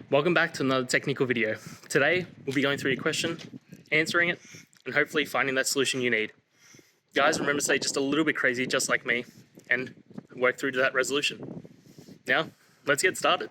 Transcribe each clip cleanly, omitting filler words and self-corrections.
Welcome back to another technical video. Today, we'll be going through your question, answering it, and hopefully finding that solution you need. Guys, remember to stay just a little bit crazy, just like me, and work through to that resolution. Now, let's get started.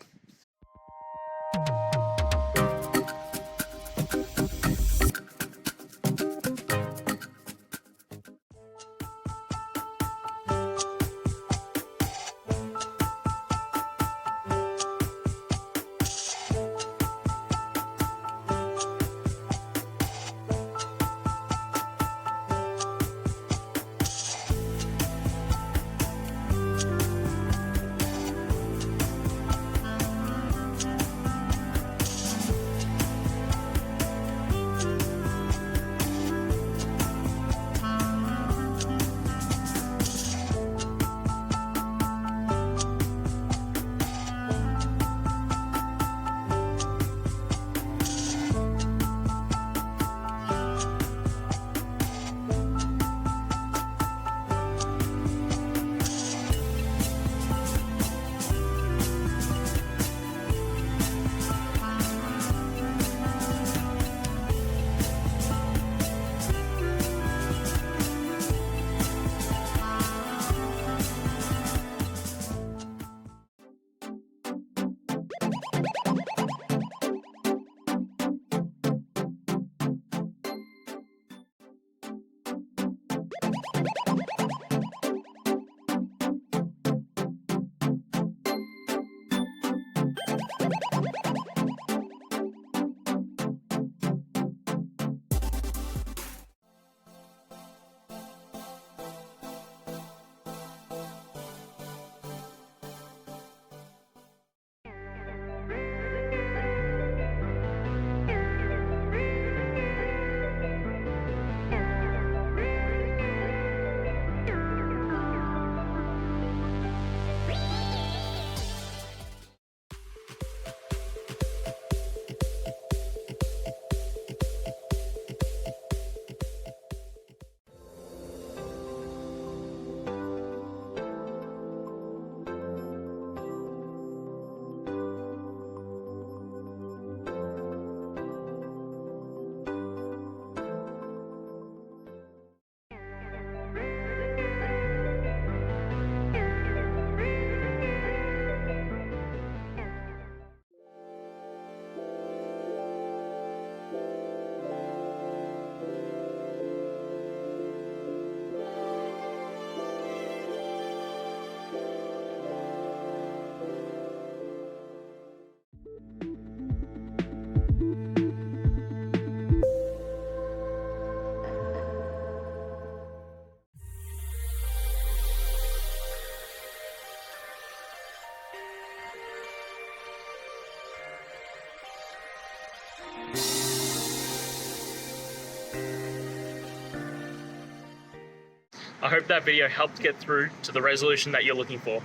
I hope that video helped get through to the resolution that you're looking for.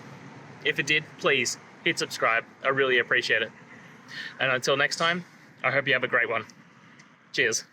If it did, please hit subscribe. I really appreciate it. And until next time, I hope you have a great one. Cheers.